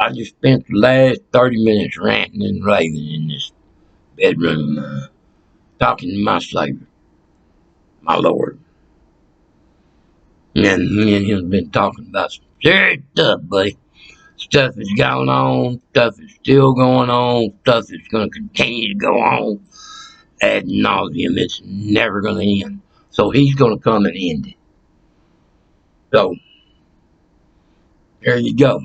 I just spent the last 30 minutes ranting and raving in this bedroom, talking to my Savior, my Lord. And me and him have been talking about some serious stuff, buddy. Stuff is going on, stuff is still going on, stuff is going to continue to go on ad nauseum. It's never going to end. So he's going to come and end it. So, there you go.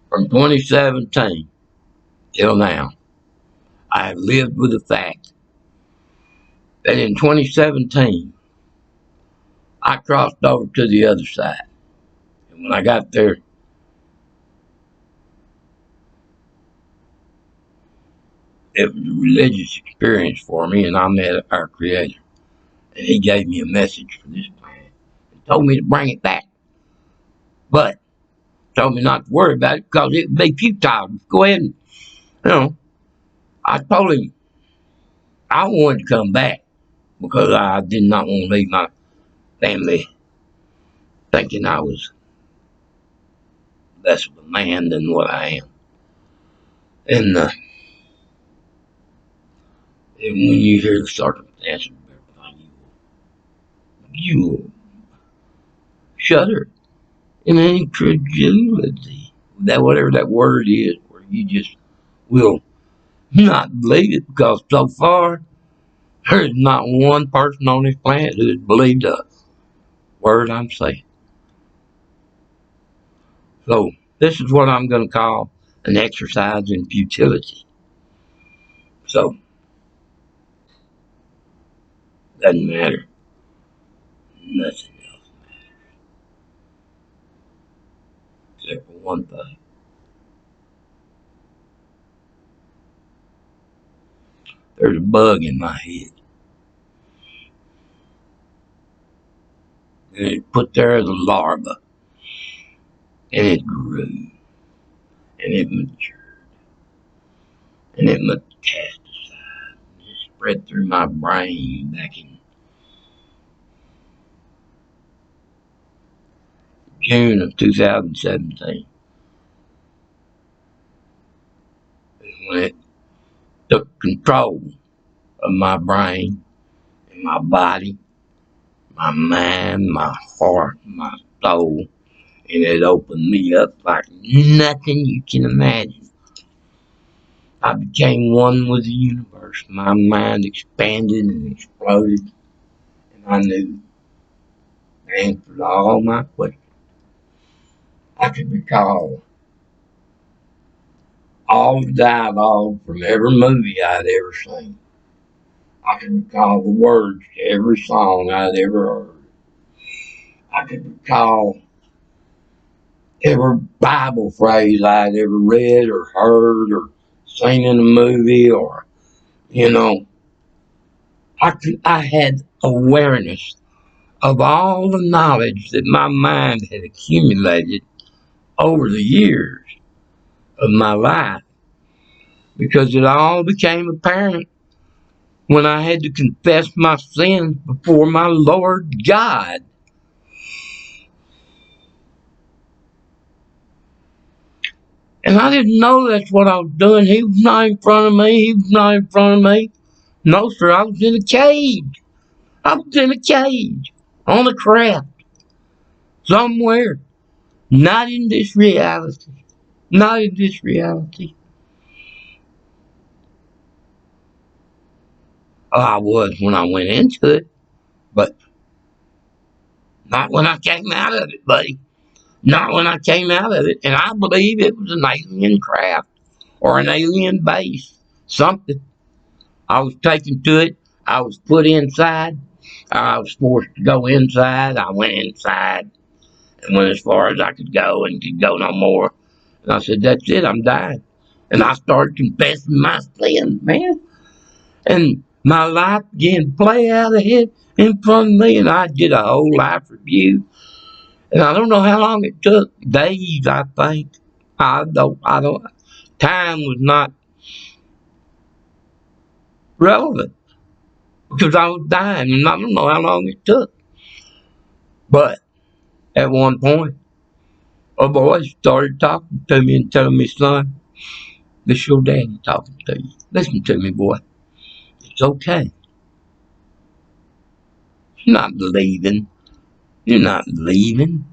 From 2017 till now, I have lived with the fact that in 2017, I crossed over to the other side. And when I got there, it was a religious experience for me, and I met our Creator. And He gave me a message for this planet and told me to bring it back. But told me not to worry about it because it would be futile. Go ahead and, I told him I wanted to come back because I did not want to leave my family thinking I was less of a man than what I am. And when you hear the circumstances of everything, you will shudder in incredulity. That whatever that word is, where you just will not believe it because so far there's not one person on this planet who has believed a word I'm saying. So this is what I'm going to call an exercise in futility. So doesn't matter. Nothing else matters except for one thing. There's a bug in my head. And it put there as a larva. And it grew. And it matured. And it metastasized. And it spread through my brain back in June of 2017. When it took control of my brain and my body, my mind, my heart, my soul, and it opened me up like nothing you can imagine. I became one with the universe. My mind expanded and exploded, and I knew the answer to all my questions. I could recall all the dialogue from every movie I'd ever seen. I could recall the words to every song I'd ever heard. I could recall every Bible phrase I'd ever read or heard or seen in a movie, or I had awareness of all the knowledge that my mind had accumulated over the years of my life, because it all became apparent when I had to confess my sins before my Lord God. And I didn't know that's what I was doing. He was not in front of me. He was not in front of me. No, sir, I was in a cage. I was in a cage on a craft somewhere. Not in this reality. Not in this reality. Oh, I was when I went into it, but not when I came out of it, buddy. Not when I came out of it. And I believe it was an alien craft or an alien base. Something. I was taken to it. I was put inside. I was forced to go inside. I went inside and went as far as I could go and could go no more. And I said, that's it, I'm dying. And I started confessing my sin, man. And my life began to play out ahead in front of me, and I did a whole life review. And I don't know how long it took. Days, I think. I don't, time was not relevant because I was dying, and I don't know how long it took. But at one point, a boy started talking to me and telling me, son, this your daddy talking to you. Listen to me, boy. It's okay. You're not leaving. You're not leaving.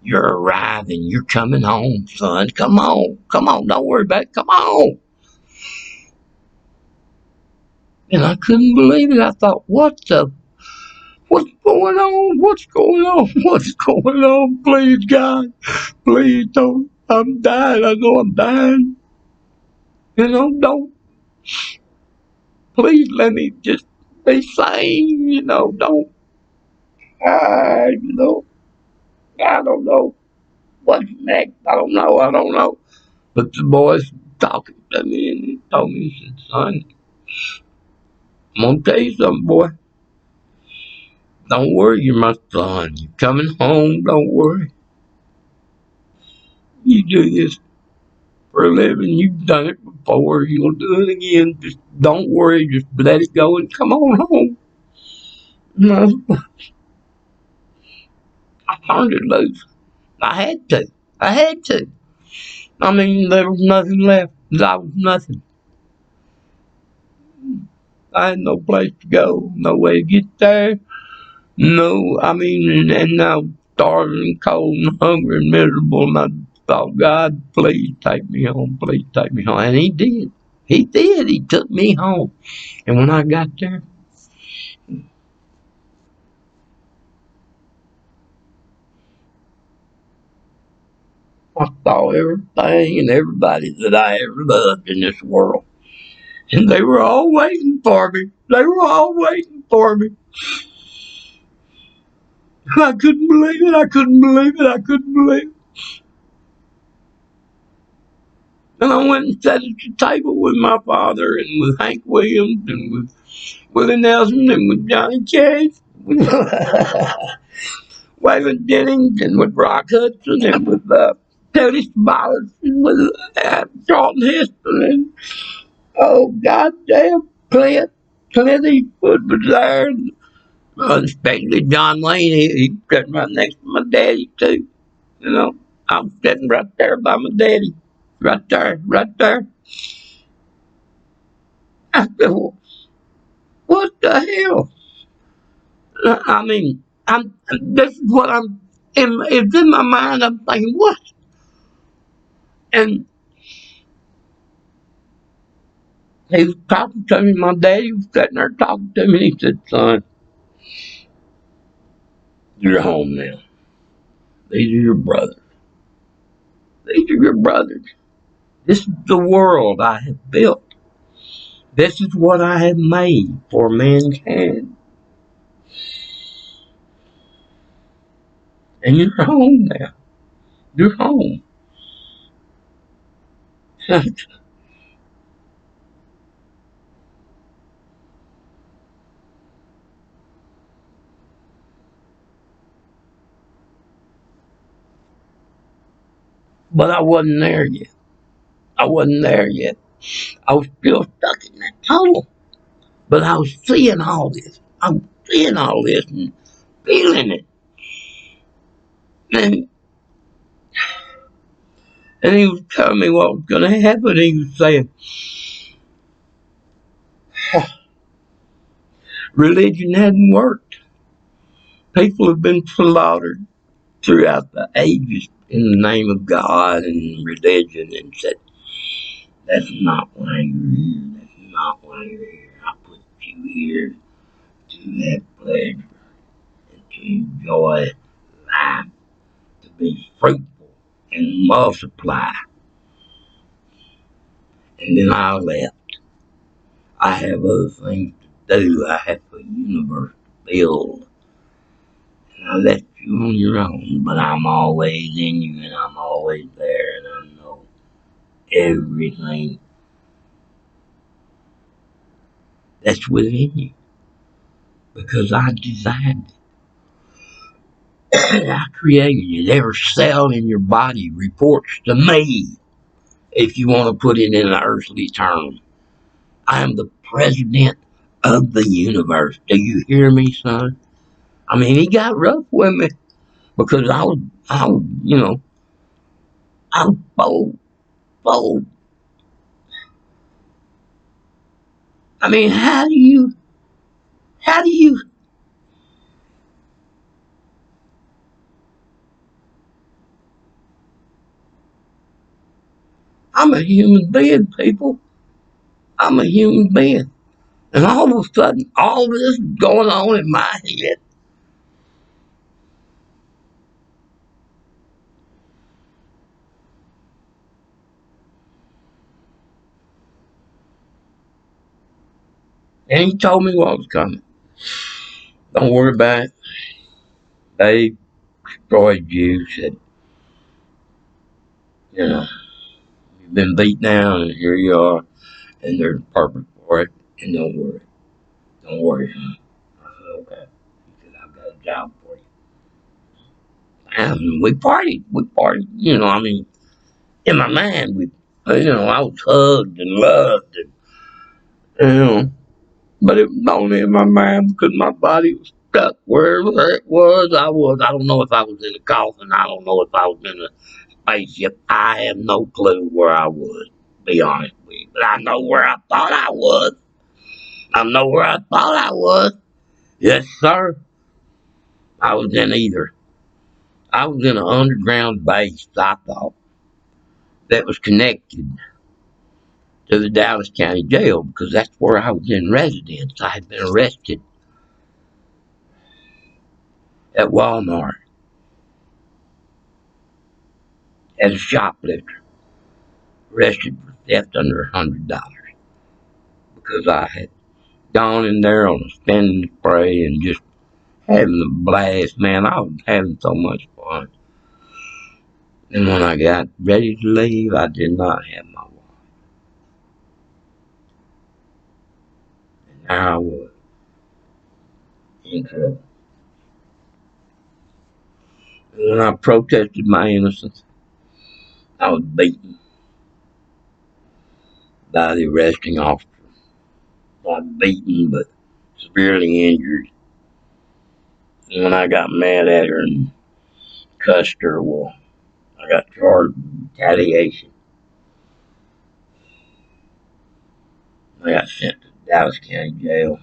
You're arriving. You're coming home, son. Come on. Come on. Don't worry about it. Come on. And I couldn't believe it. I thought, what's going on? What's going on? What's going on? Please, God. Please don't. I'm dying. I know I'm dying. Don't. Please let me just be sane. Don't. I, you know, I don't know what's next. I don't know. But the boy's talking to me and he told me, he said, son, I'm going to tell you something, boy. Don't worry, you're my son. You're coming home. Don't worry. You do this for a living. You've done it before. You'll do it again. Just don't worry. Just let it go and come on home. No, I turned it loose. I had to. I had to. I mean, there was nothing left. I was nothing. I had no place to go, no way to get there. No, I mean, and now starving, cold, and hungry, and miserable. And I thought, God, please take me home. Please take me home. And He did. He did. He took me home. And when I got there, I saw everything and everybody that I ever loved in this world. And they were all waiting for me. They were all waiting for me. I couldn't believe it. I couldn't believe it. I couldn't believe it. And I went and sat at the table with my father and with Hank Williams and with Willie Nelson and with Johnny Cash, with Waylon Jennings and with Rock Hudson and with Tony Smollett and with Charlton Heston and, oh, goddamn, Clint Eastwood was there. And, especially John Wayne, he sat right next to my daddy, too. I was sitting right there by my daddy. Right there, right there. I said, well, what the hell? I mean, this is what it's in my mind. I'm thinking, what? And he was talking to me. My daddy was sitting there talking to me. And he said, son, you're home now. These are your brothers. These are your brothers. This is the world I have built. This is what I have made for mankind. And you're home now. You're home. But I wasn't there yet. I wasn't there yet. I was still stuck in that tunnel. But I was seeing all this. I was seeing all this and feeling it. And, and he was telling me what was going to happen. He was saying, religion hadn't worked. People have been slaughtered throughout the ages in the name of God and religion, and said, that's not why you're here. That's not why you're here. I put you here to have pleasure and to enjoy life, to be fruitful and multiply. And then I left. I have other things to do. I have a universe to build. And I left you on your own, but I'm always in you and I'm always there and I know everything that's within you. Because I designed it. I created it. Every cell in your body reports to me, if you want to put it in an earthly term. I am the president of the universe. Do you hear me, son? I mean, he got rough with me because I was, I'm so. I mean, how do you, I'm a human being, people. I'm a human being. And all of a sudden, all this is going on in my head. And he told me what was coming. Don't worry about it. They destroyed you. Said, you know, you've been beat down and here you are. And there's a purpose for it. And don't worry. Don't worry, son. I said, okay. He said, I've got a job for you. And we partied. We partied. You know, I mean, in my mind, I was hugged and loved. And, you know, but it was only in my mind because my body was stuck wherever it was. I was. I don't know if I was in a coffin. I don't know if I was in a spaceship. I have no clue where I was, to be honest with you. But I know where I thought I was. I know where I thought I was. Yes, sir. I was in either. I was in an underground base, I thought, that was connected to the Dallas County Jail because that's where I was in residence. I had been arrested at Walmart as a shoplifter, arrested for theft under $100 because I had gone in there on a spending spree and just having a blast. Man, I was having so much fun. And when I got ready to leave, I did not have my wallet. And now I was in trouble. And when I protested my innocence, I was beaten by the arresting officer. Not beaten, but severely injured. And when I got mad at her and cussed her, well, I got charged with retaliation. I got sent to Dallas County Jail.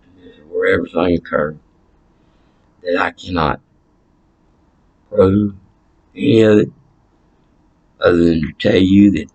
And this is where everything occurred that I cannot prove any of it other than to tell you that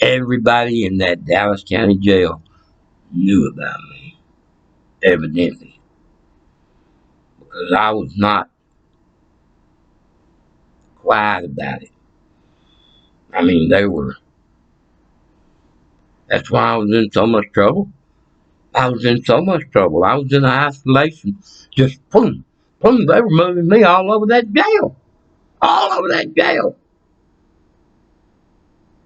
everybody in that Dallas County Jail knew about me, evidently, because I was not quiet about it. I mean, they were. That's why I was in so much trouble. I was in so much trouble. I was in isolation. Just boom, boom. They were moving me all over that jail. All over that jail.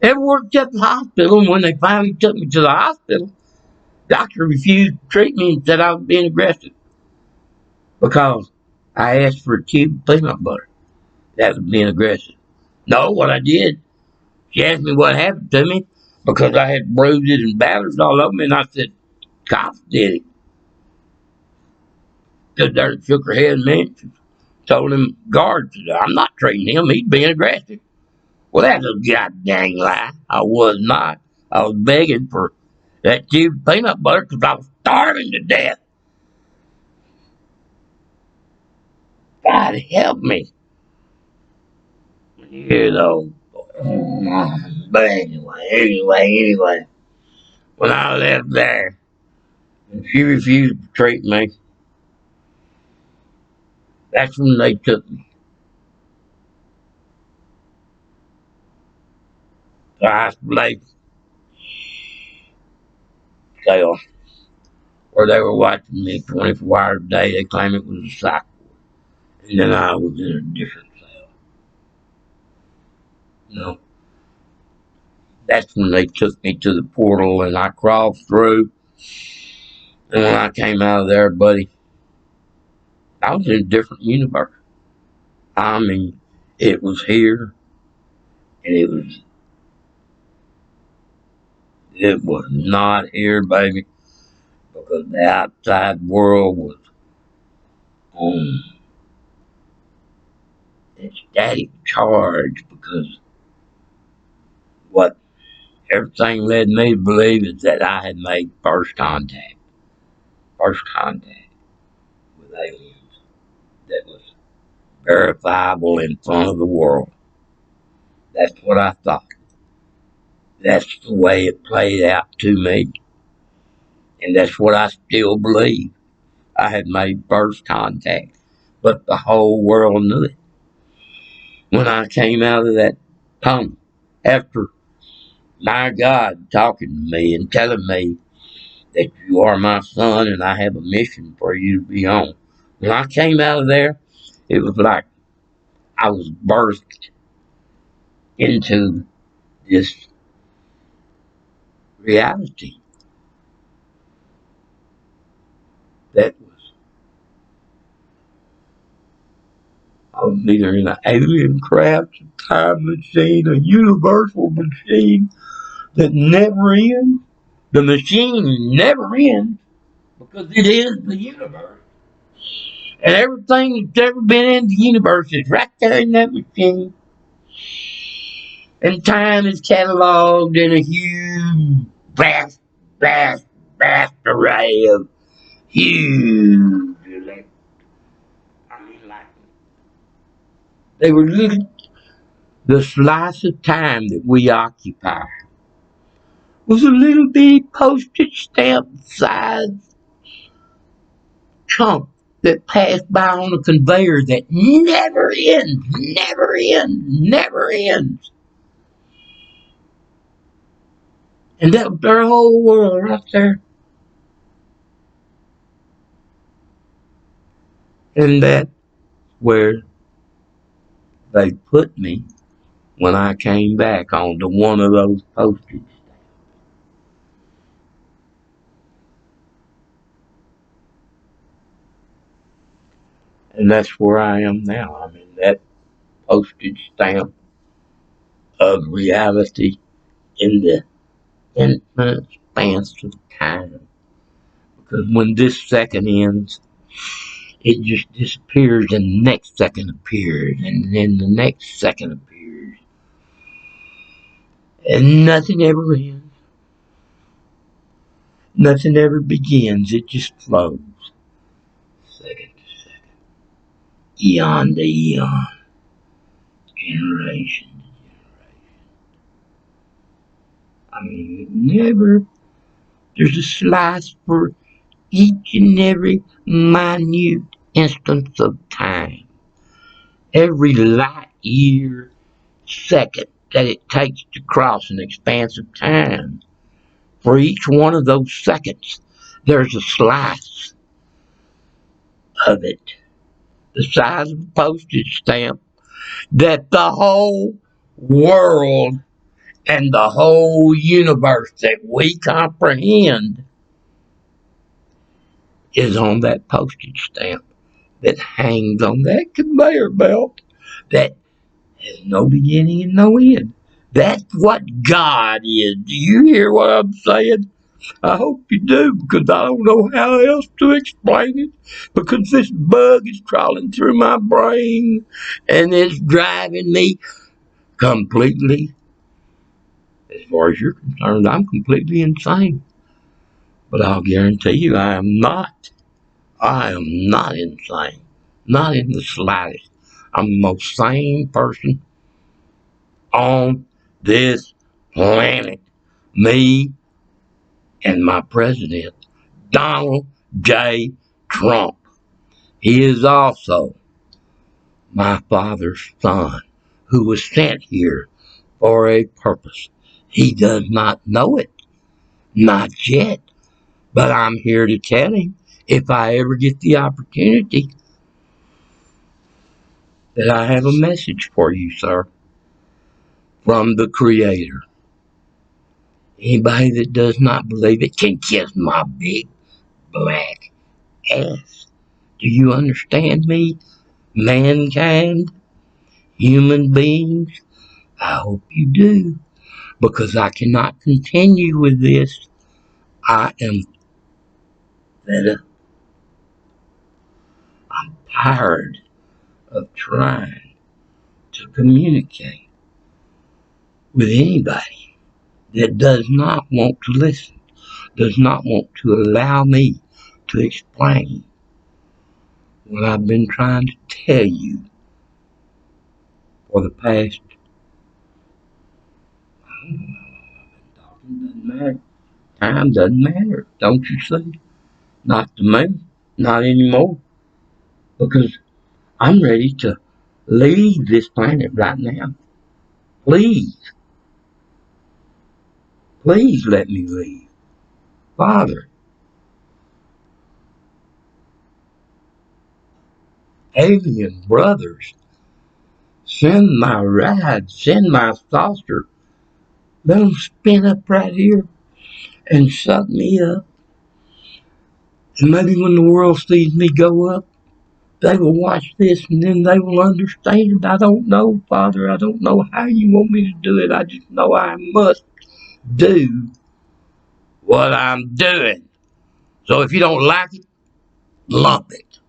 Ever worked at the hospital, and when they finally took me to the hospital, doctor refused to treat me and said I was being aggressive because I asked for a tube of peanut butter. That was being aggressive. No, what I did, she asked me what happened to me because I had bruises and batters all over me, and I said, cops did it. Stood there and shook her head and mentioned, told him guards, I'm not treating him, he's being aggressive. Well, that's a goddamn lie. I was not. I was begging for that tube of peanut butter because I was starving to death. God help me. You know. But anyway, when I left there, and she refused to treat me, that's when they took me to isolation cell where they were watching me 24 hours a day. They claimed it was a psych ward. And then I was in a different cell. You know, that's when they took me to the portal and I crawled through. And when I came out of there, buddy, I was in a different universe. I mean, it was here and it was It was not here, baby, because the outside world was on its static charge because what everything led me to believe is that I had made first contact with aliens that was verifiable in front of the world. That's what I thought. That's the way it played out to me. And that's what I still believe. I had made first contact, but the whole world knew it. When I came out of that tunnel, after my God talking to me and telling me that you are my son and I have a mission for you to be on. When I came out of there, it was like I was birthed into this reality that was, I was either in an alien craft, a time machine, a universal machine that never ends. The machine never ends because it is the universe. And everything that's ever been in the universe is right there in that machine. And time is cataloged in a huge, vast array of huge I mean, like, they were little, the slice of time that we occupy was a little bitty postage stamp size chunk that passed by on a conveyor that never ends, never ends, never ends. And that was their whole world right there. And that's where they put me when I came back onto one of those postage. And that's where I am now. I'm in that postage stamp of reality in the infinite expanse of time. Because when this second ends, it just disappears and the next second appears and then the next second appears. And nothing ever ends. Nothing ever begins. It just flows. Second to second. Eon to eon. Generation to generation. I mean, never. There's a slice for each and every minute instance of time. Every light year second that it takes to cross an expanse of time. For each one of those seconds, there's a slice of it, the size of a postage stamp, that the whole world and the whole universe that we comprehend is on that postage stamp that hangs on that conveyor belt that has no beginning and no end. That's what God is. Do you hear what I'm saying? I hope you do, because I don't know how else to explain it. Because this bug is crawling through my brain and it's driving me completely, as far as you're concerned, I'm completely insane. But I'll guarantee you I am not. I am not insane. Not in the slightest. I'm the most sane person on this planet. Me and my president, Donald J. Trump. He is also my father's son, who was sent here for a purpose. He does not know it, not yet, but I'm here to tell him if I ever get the opportunity that I have a message for you, sir, from the Creator. Anybody that does not believe it can kiss my big black ass. Do you understand me? Mankind, human beings, I hope you do. because I cannot continue with this. I am fed up. I'm tired of trying to communicate with anybody that does not want to listen, does not want to allow me to explain what I've been trying to tell you for the past. I don't know how I've been talking. Doesn't matter. Time doesn't matter. Don't you see? Not to me. Not anymore. Because I'm ready to leave this planet right now. Please, please let me leave. Father, alien brothers, send my ride, send my saucer. Let them spin up right here and suck me up. And maybe when the world sees me go up, they will watch this and then they will understand. I don't know, Father. I don't know how you want me to do it. I just know I must do what I'm doing. So if you don't like it, lump it.